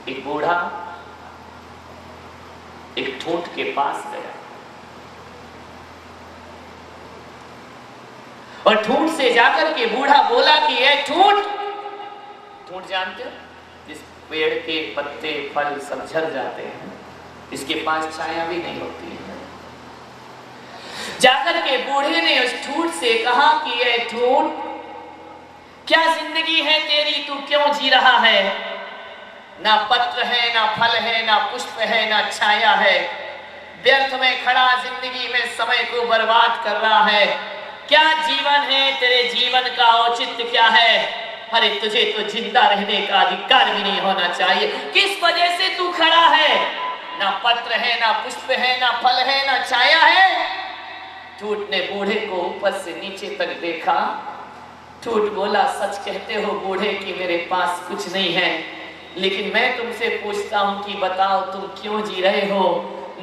एक बूढ़ा एक ठूंठ के पास गया और ठूंठ से जाकर के बूढ़ा बोला कि ये ठूंठ, ठूंठ जानते हो, जिस पेड़ के पत्ते फल सब झड़ जाते हैं, इसके पास छाया भी नहीं होती है। जाकर के बूढ़े ने उस ठूंठ से कहा कि ये ठूंठ, क्या जिंदगी है तेरी, तू क्यों जी रहा है? ना पत्र है, ना फल है, ना पुष्प है, ना छाया है, व्यर्थ में खड़ा जिंदगी में समय को बर्बाद कर रहा है। क्या जीवन है, तेरे जीवन का औचित्य क्या है? अरे तुझे तो जिंदा रहने का अधिकार भी नहीं होना चाहिए। किस वजह से तू खड़ा है? ना पत्र है, ना पुष्प है, ना फल है, ना छाया है। ठूंठ ने बूढ़े को ऊपर से नीचे तक देखा। ठूंठ बोला, सच कहते हो बूढ़े कि मेरे पास कुछ नहीं है, लेकिन मैं तुमसे पूछता हूं कि बताओ तुम क्यों जी रहे हो?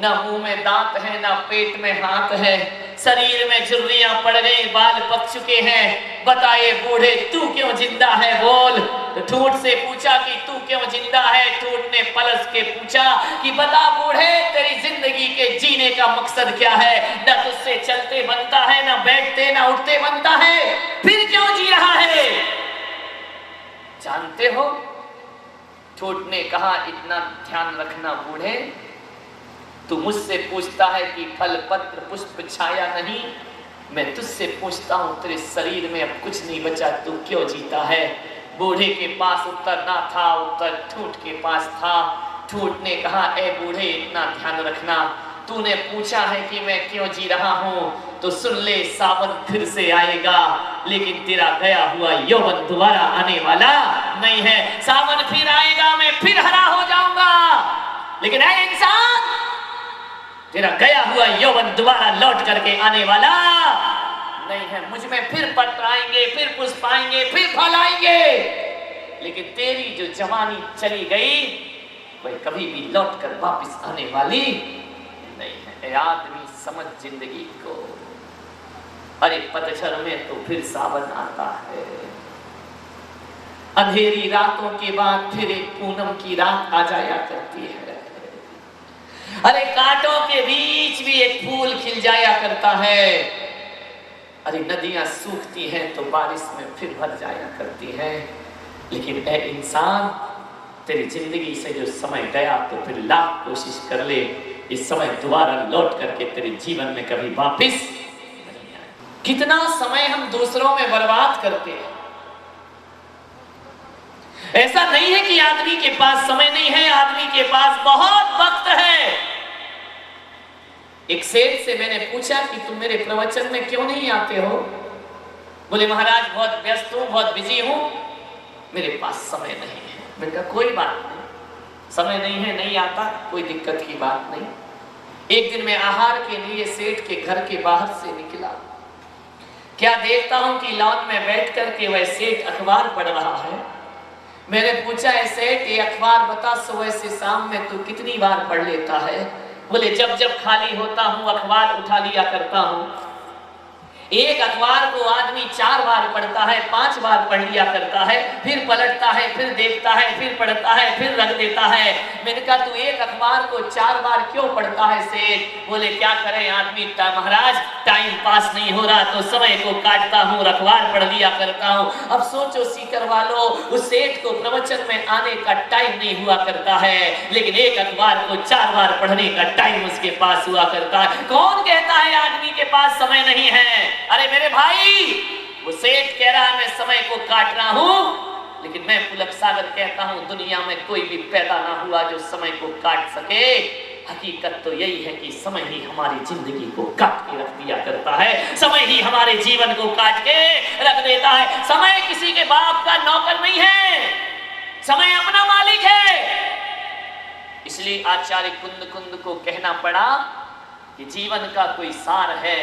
ना मुंह में दांत है, ना पेट में हाथ है, शरीर में झुर्रियां पड़ गई, बाल पक चुके हैं। बताए बूढ़े, तू क्यों जिंदा है, बोल। तो ठूंठ से पूछा कि तू क्यों जिंदा है? ठूंठ ने पलट के पूछा कि बता बूढ़े, तेरी जिंदगी के जीने का मकसद क्या है? ना तुझसे चलते बनता है, ना बैठते, ना उठते बनता है, फिर क्यों जी रहा है? जानते हो, ठूंठ ने कहा, इतना ध्यान रखना बूढ़े, तू मुझसे पूछता है कि फल पत्र पुष्प छाया नहीं, मैं तुझसे पूछता हूं तेरे शरीर में अब कुछ नहीं बचा, तू क्यों जीता है? बूढ़े के पास उत्तर ना था, उत्तर ठूंठ के पास था। ठूंठ ने कहा, ए बूढ़े, इतना ध्यान रखना, तूने पूछा है कि मैं क्यों जी रहा हूं, तो सुन ले, सावन फिर से आएगा, लेकिन तेरा गया हुआ यौवन दोबारा आने वाला नहीं है। सावन फिर आएगा, मैं फिर हरा हो जाऊंगा, लेकिन ऐ इंसान, तेरा गया हुआ यौवन दोबारा लौट करके आने वाला नहीं है। मुझ में फिर पत्र आएंगे, फिर पुष्प आएंगे, फिर फल आएंगे, लेकिन तेरी जो जवानी चली गई वह कभी भी लौट कर वापिस आने वाली नहीं है। आदमी समझ जिंदगी को। अरे पतझड़ में तो फिर सावन आता है, अंधेरी रातों के बाद फिर एक पूनम की रात आ जाया करती है। अरे कांटों के बीच भी एक फूल खिल जाया करता है। अरे नदियां सूखती हैं तो बारिश में फिर भर जाया करती है। लेकिन ऐ इंसान, तेरी जिंदगी से जो समय गया तो फिर लाख कोशिश कर ले, इस समय दोबारा लौट करके तेरे जीवन में कभी वापस नहीं आए। कितना समय हम दूसरों में बर्बाद करते हैं। ऐसा नहीं है कि आदमी के पास समय नहीं है, आदमी के पास बहुत वक्त है। एक सेठ से मैंने पूछा कि तुम मेरे प्रवचन में क्यों नहीं आते हो? बोले महाराज बहुत व्यस्त हूं, बहुत बिजी हूं, मेरे पास समय नहीं है। मैंने कहा कोई बात नहीं, समय नहीं है, नहीं आता, कोई दिक्कत की बात नहीं। एक दिन मैं आहार के लिए सेठ के घर के बाहर से निकला। क्या देखता हूं कि लॉन में बैठ करके वह सेठ अखबार पढ़ रहा है। मैंने पूछा, है सेठ ये अखबार बता सुबह से शाम में तू कितनी बार पढ़ लेता है? बोले जब जब खाली होता हूं अखबार उठा लिया करता हूं। एक अखबार को आदमी 4 बार पढ़ता है, 5 बार पढ़ लिया करता है, फिर पलटता है, फिर देखता है, फिर पढ़ता है, फिर रख देता है। मैंने कहा तू एक अखबार को 4 बार क्यों पढ़ता है सेठ? बोले क्या करें आदमी, महाराज टाइम पास नहीं हो रहा तो समय को काटता हूँ, अखबार पढ़ लिया करता हूँ। अब सोचो सीकर वालों, उस सेठ को प्रवचन में आने का टाइम नहीं हुआ करता है, लेकिन एक अखबार को 4 बार पढ़ने का टाइम उसके पास हुआ करता है। कौन कहता है आदमी के पास समय नहीं है? अरे मेरे भाई, वो सेठ कह रहा है मैं समय को काट रहा हूं, लेकिन मैं पुलक सागर कहता हूं दुनिया में कोई भी पैदा ना हुआ जो समय को काट सके। हकीकत तो यही है कि समय ही हमारी जिंदगी को काट के रख दिया करता है, समय ही हमारे जीवन को काट के रख देता है। समय किसी के बाप का नौकर नहीं है, समय अपना मालिक है। इसलिए आचार्य कुंद कुंद को कहना पड़ा कि जीवन का कोई सार है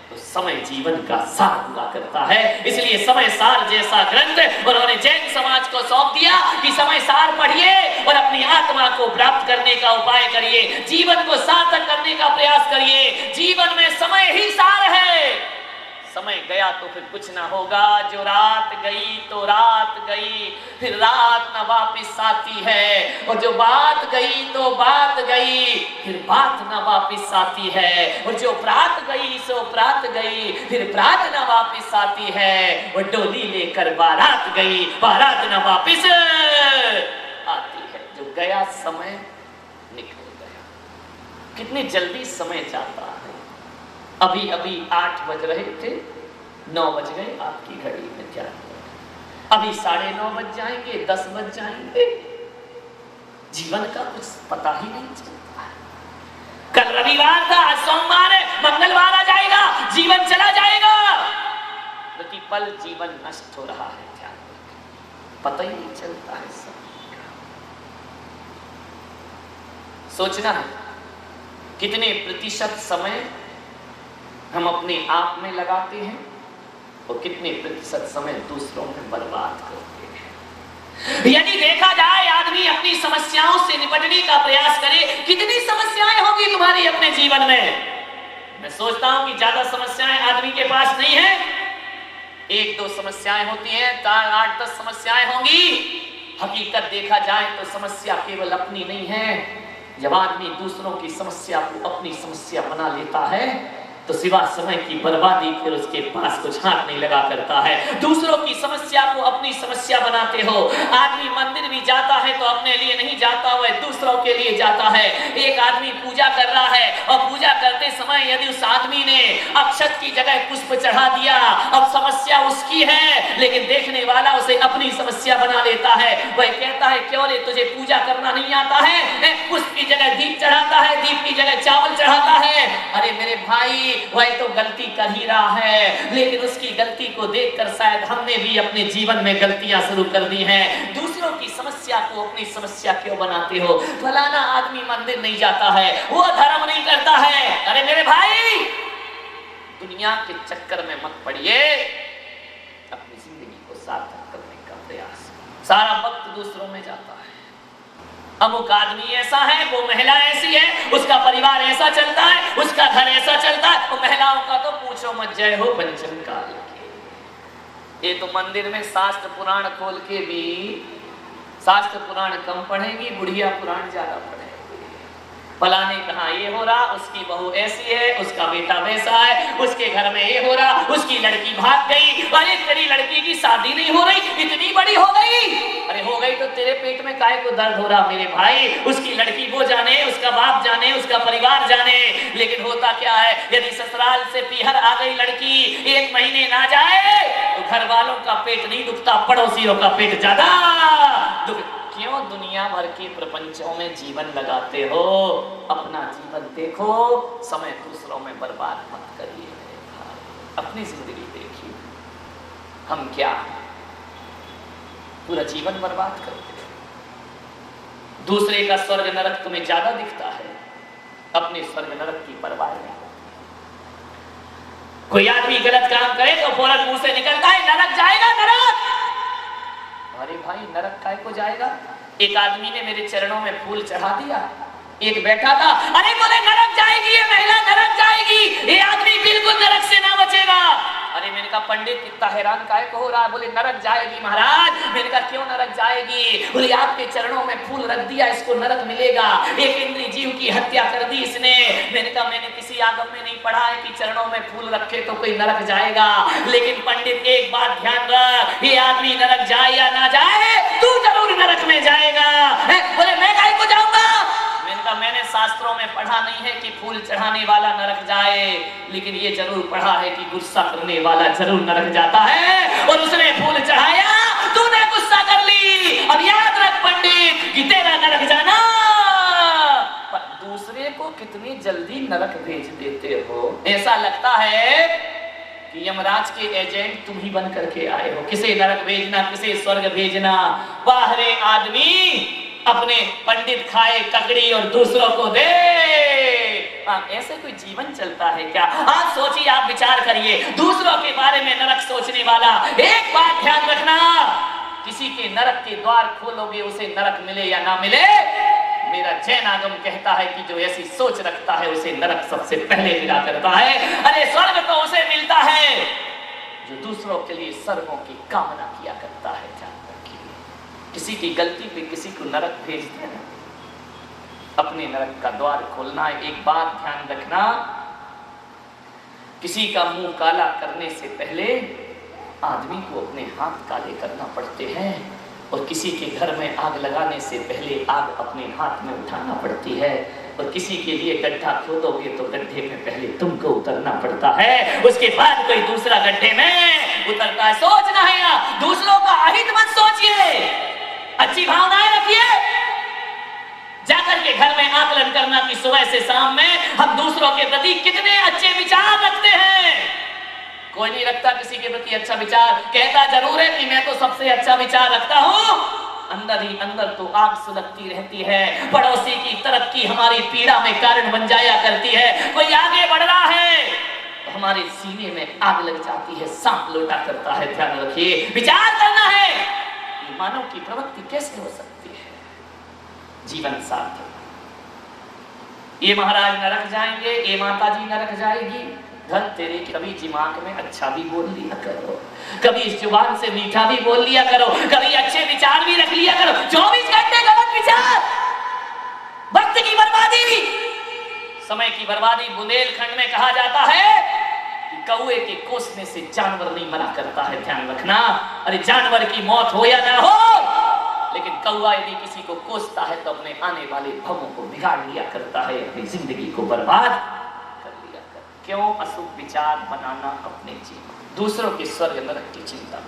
तो समय जीवन का सार हुआ करता है। इसलिए समय सार जैसा ग्रंथ उन्होंने जैन समाज को सौंप दिया कि समय सार पढ़िए और अपनी आत्मा को प्राप्त करने का उपाय करिए, जीवन को सार्थक करने का प्रयास करिए। जीवन में समय ही सार है। समय गया तो फिर कुछ ना होगा। जो रात गई तो रात गई, फिर रात ना वापिस आती है। और जो बात गई तो बात गई, फिर बात ना वापिस आती है। और जो प्रात गई सो प्रात गई, फिर प्रात ना वापिस आती है। और डोली लेकर बारात गई, बारात ना वापिस आती है। जो गया समय निकल गया। कितनी जल्दी समय जाता है। अभी अभी 8 बज रहे थे, 9 बज गए आपकी घड़ी में। क्या अभी 9:30 बज जाएंगे, 10 बज जाएंगे। जीवन का कुछ पता ही नहीं चलता है। कल रविवार था, आज सोमवार है, मंगलवार आ जाएगा, जीवन चला जाएगा। प्रतिपल जीवन नष्ट हो रहा है, क्या पता ही नहीं चलता है। सोचना है कितने प्रतिशत समय हम अपने आप में लगाते हैं और कितने प्रतिशत समय दूसरों में बर्बाद करते हैं। यदि देखा जाए आदमी अपनी समस्याओं से निपटने का प्रयास करे, कितनी समस्याएं होंगी तुम्हारी अपने जीवन में। मैं सोचता हूं कि ज्यादा समस्याएं आदमी के पास नहीं है। 1-2 समस्याएं होती हैं, 4-8-10 समस्याएं होंगी। हकीकत देखा जाए तो समस्या केवल अपनी नहीं है। जब आदमी दूसरों की समस्या को अपनी समस्या बना लेता है तो सिवा समय की बर्बादी फिर उसके पास कुछ हाथ नहीं लगा करता है। दूसरों की समस्या को अपनी समस्या बनाते हो। आदमी मंदिर भी जाता है तो अपने लिए नहीं जाता, वह दूसरों के लिए जाता है। एक आदमी पूजा कर रहा है और पूजा करते समय यदि उस आदमी ने अक्षत की जगह पुष्प चढ़ा दिया, अब समस्या उसकी है लेकिन देखने वाला उसे अपनी समस्या बना लेता है। वह कहता है क्यों रे, तुझे पूजा करना नहीं आता है? पुष्प की जगह दीप चढ़ाता है, दीप की जगह चावल चढ़ाता है। अरे मेरे भाई, वह तो गलती कर ही रहा है, लेकिन उसकी गलती को देखकर शायद हमने भी अपने जीवन में गलतियां शुरू कर दी हैं। दूसरों की समस्या को अपनी समस्या क्यों बनाते हो? फलाना आदमी मंदिर नहीं जाता है, वो धर्म नहीं करता है। अरे मेरे भाई, दुनिया के चक्कर में मत पड़िए, अपनी जिंदगी को सार्थक करने का प्रयास। सारा वक्त दूसरों में जाता है। अमुक आदमी ऐसा है, वो महिला ऐसी है, उसका परिवार ऐसा चलता है, उसका घर ऐसा चलता है। तो महिलाओं का तो पूछो मत, जय हो पंचम काल की। ये तो मंदिर में शास्त्र पुराण खोल के भी शास्त्र पुराण कम पढ़ेगी, बुढ़िया पुराण ज्यादा पढ़ेगी। फलाने कहा ये हो रहा, उसकी बहू ऐसी है, उसका बेटा वैसा है, उसके घर में ये हो रहा, उसकी लड़की भाग गई। अरे तेरी लड़की की शादी नहीं हो रही, इतनी बड़ी हो गई। अरे हो गई तो तेरे पेट में काहे को दर्द हो रहा मेरे भाई? उसकी लड़की वो जाने, उसका बाप जाने, उसका परिवार जाने। लेकिन होता क्या है, यदि ससुराल से पीहर आ गई लड़की, 1 महीने ना जाए तो घर वालों का पेट नहीं दुखता, पड़ोसियों का पेट ज्यादा दुख। क्यों दुनिया भर के प्रपंचों में जीवन लगाते हो? अपना जीवन देखो, समय दूसरों में बर्बाद मत करिए। अपनी जिंदगी देखिए, हम क्या पूरा जीवन बर्बाद करते हैं। दूसरे का स्वर्ग नरक तुम्हें ज्यादा दिखता है, अपने स्वर्ग नरक की परवाह नहीं। कोई आदमी गलत काम करे तो फौरन मुंह से निकलता है नरक जाएगा, नरक। अरे भाई, नरक काहे को जाएगा? एक आदमी ने मेरे चरणों में फूल चढ़ा दिया, एक बैठा था, अरे बोले नरक जाएगी ये महिला, नरक जाएगी, ये आदमी बिल्कुल नरक से ना बचेगा। अरे मैंने कहा पंडित कितना हैरान काहे को हो रहा है? बोले नरक जाएगी महाराज। मैंने कहा क्यों नरक जाएगी? बोले आपके चरणों में फूल रख दिया, इसको नरक मिलेगा। एक इंद्रिय जीव की हत्या कर दी इसने। मैंने कहा मैंने किसी आगम में नहीं पढ़ा है कि चरणों में फूल रखे तो कोई नरक जाएगा। लेकिन पंडित एक बात ध्यान रख, ये आदमी नरक जाए या ना जाए, तू जरूर नरक में जाएगा। बोले मैं काहे को जाऊंगा? मैंने शास्त्रों में पढ़ा नहीं है कि फूल चढ़ाने वाला नरक जाए, लेकिन ये जरूर पढ़ा है कि गुस्सा करने वाला जरूर नरक जाता है। और उसने फूल चढ़ाया, तूने गुस्सा कर ली। अब याद रख पंडित कि तेरा नरक जाना। पर दूसरे को कितनी जल्दी नरक भेज देते हो। ऐसा लगता है कि यमराज के एजेंट तुम ही बन करके आए हो, किसे नरक भेजना, किसे स्वर्ग भेजना। वाह रे आदमी, अपने पंडित खाए ककड़ी और दूसरों को दे। ऐसे कोई जीवन चलता है क्या? आज सोचिए, आप विचार करिए, दूसरों के बारे में नरक सोचने वाला। एक बात ध्यान रखना, किसी के नरक के द्वार खोलोगे, उसे नरक मिले या ना मिले, मेरा जैन आगम कहता है कि जो ऐसी सोच रखता है उसे नरक सबसे पहले मिला करता है। अरे स्वर्ग तो उसे मिलता है जो दूसरों के लिए स्वर्गों की कामना किया करता है। ध्यान रखिए, किसी की गलती पे किसी को नरक भेज देना, अपने नरक का द्वार खोलना। एक बात ध्यान रखना, किसी का मुंह काला करने से पहले आदमी को अपने हाथ काले करना पड़ते हैं, और किसी के घर में आग लगाने से पहले आग अपने हाथ में उठाना पड़ती है, और किसी के लिए गड्ढा खोदोगे तो गड्ढे में पहले तुमको उतरना पड़ता है, उसके बाद कोई दूसरा गड्ढे में उतरता है। सोचना है या दूसरों का अहित मत सोचिए, अच्छी भावनाएं रखिए। जाकर के घर में आकलन करना कि सुबह से शाम में हम दूसरों के प्रति कितने अच्छे विचार रखते हैं। कोई नहीं रखता किसी के प्रति अच्छा विचार, कहता जरूर है कि मैं तो सबसे अच्छा विचार रखता हूं, अंदर ही अंदर तो आग सुलगती रहती है। पड़ोसी की तरक्की हमारी पीड़ा में कारण बन जाया करती है। कोई आगे बढ़ रहा है तो हमारे सीने में आग लग जाती है, सांप लोटा करता है। ध्यान रखिए, विचार करना है कि मानव की प्रवृत्ति कैसे हो सकती है। जीवन सार्थक, ये महाराज नरक जाएंगे, ये माता जी नरक जाएगी। घर तेरे कभी दिमाग में अच्छा भी बोल लिया करो, कभी इस जुबान से मीठा भी बोल लिया करो, कभी अच्छे विचार भी रख लिया करो। 24 घंटे गलत विचार, वक्त की बर्बादी, समय की बर्बादी। बुंदेलखंड में कहा जाता है कि कौए के कोसने से जानवर नहीं मरा करता है। ध्यान रखना, अरे जानवर की मौत हो या ना हो, लेकिन कौआ यदि किसी को कोसता है तो अपने आने वाले भवों को बिगाड़ लिया करता है, अपनी जिंदगी को बर्बाद। क्यों अशुभ विचार बनाना अपने जीवन, दूसरों के स्वर्ग नरक की चिंता।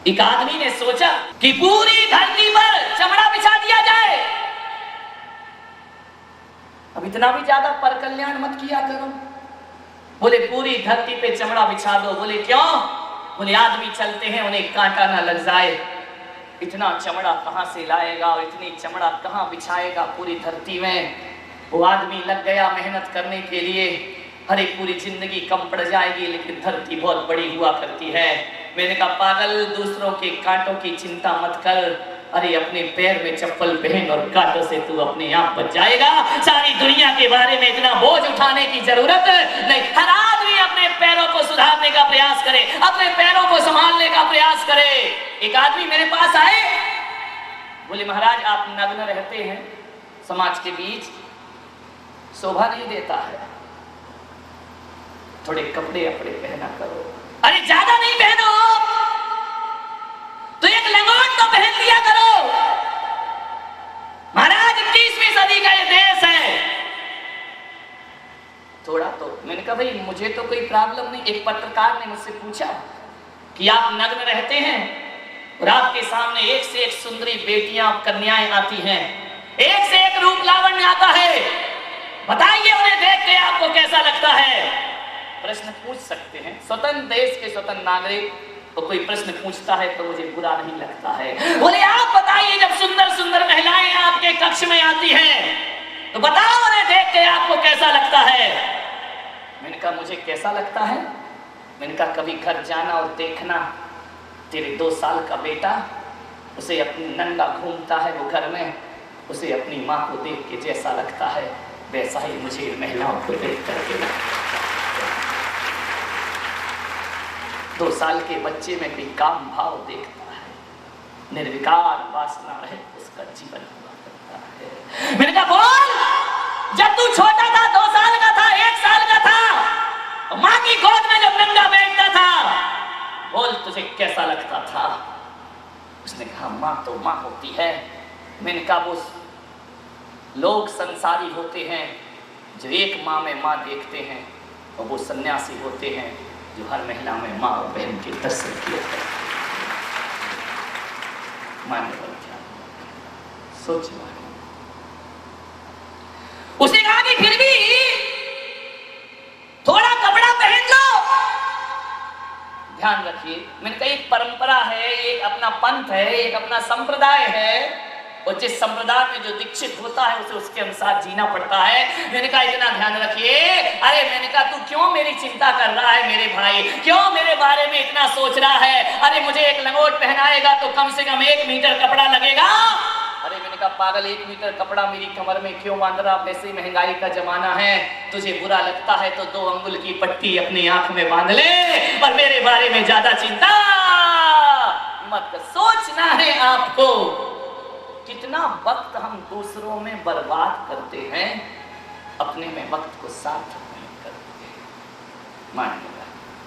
एक आदमी ने सोचा कि पूरी धरती पर चमड़ा बिछा दिया जाए। अब इतना भी ज्यादा पर कल्याण मत किया करो। बोले पूरी धरती पे चमड़ा बिछा दो। बोले क्यों? बोले आदमी चलते हैं उन्हें कांटा ना लग जाए। इतना चमड़ा कहां से लाएगा और इतनी चमड़ा कहां बिछाएगा पूरी धरती में। वो आदमी लग गया मेहनत करने के लिए, अरे पूरी जिंदगी कम पड़ जाएगी लेकिन धरती बहुत बड़ी हुआ करती है। मैंने कहा पागल, दूसरों के कांटों की चिंता मत कर, अरे अपने पैर में चप्पल पहन और कांटों से तू अपने आप बच जाएगा। सारी दुनिया के बारे में इतना बोझ उठाने की जरूरत नहीं। हर आदमी अपने पैरों को सुधारने का प्रयास करे, अपने पैरों को संभालने का प्रयास करे। एक आदमी मेरे पास आए, बोले महाराज आप नग्न रहते हैं, समाज के बीच शोभा नहीं देता है, थोड़े कपड़े अपड़े पहना करो। अरे ज्यादा नहीं पहनो तो एक लंगोट तो पहन लिया करो। महाराज 21वीं सदी का ये देश है, थोड़ा तो। मैंने कहा भाई मुझे तो कोई प्रॉब्लम नहीं। एक पत्रकार ने मुझसे पूछा कि आप नग्न रहते हैं और आपके सामने एक से एक सुंदरी बेटियां कन्याएं आती हैं, एक से एक रूप लावण्य आता है, बताइए उन्हें देख के आपको कैसा लगता है? प्रश्न पूछ सकते हैं, स्वतंत्र देश के स्वतंत्र नागरिक तो कोई प्रश्न पूछता है तो मुझे बुरा नहीं लगता है। बोले आप बताइए जब सुंदर सुंदर महिलाएं आपके कक्ष में आती हैं तो बताओ उन्हें देख के आपको कैसा लगता है? मैंने कहा मुझे कैसा लगता है? मैंने कहा कभी घर जाना और देखना तेरे 2 साल का बेटा, उसे अपनी नंगा घूमता है वो घर में, उसे अपनी माँ को देख के जैसा लगता है वैसा ही मुझे महिलाओं को देख करके लगता है। 2 साल के बच्चे में कोई काम भाव देखता है, निर्विकार वासना रहे उसका जीवन हुआ करता है। मैंने कहा बोल, जब तू छोटा था 2 साल का था, 1 साल का था, माँ की गोद में जब नंगा बैठता था, बोल तुझे कैसा लगता था? उसने कहा माँ तो माँ होती है। मैंने कहा वो लोग संसारी होते हैं जो एक माँ में माँ देखते हैं, और वो सन्यासी होते हैं जो हर महिला में माँ और बहन के दर्शन किए करते हैं। मान्यवर क्या सोचना है। उसे कहा कि फिर भी थोड़ा कपड़ा पहन लो। ध्यान रखिए, मैंने कहा एक परंपरा है, एक अपना पंथ है, एक अपना संप्रदाय है, और जिस संप्रदाय में जो दीक्षित होता है उसे उसके अनुसार जीना पड़ता है। मैंने कहा इतना ध्यान रखिए। अरे मैंने कहा तू क्यों मेरी चिंता कर रहा है मेरे भाई, क्यों मेरे बारे में इतना सोच रहा है? अरे मुझे एक लंगोट पहनाएगा तो कम से कम 1 मीटर कपड़ा लगेगा। अरे मैंने कहा पागल, 1 मीटर कपड़ा मेरी कमर में क्यों बांध रहा? वैसे महंगाई का जमाना है, तुझे बुरा लगता है तो 2 अंगुल की पट्टी अपनी आंख में बांध ले, और मेरे बारे में ज्यादा चिंता मत कर। सोचना है आपको कितना वक्त हम दूसरों में बर्बाद करते हैं, अपने में वक्त को सार्थक नहीं करते। मान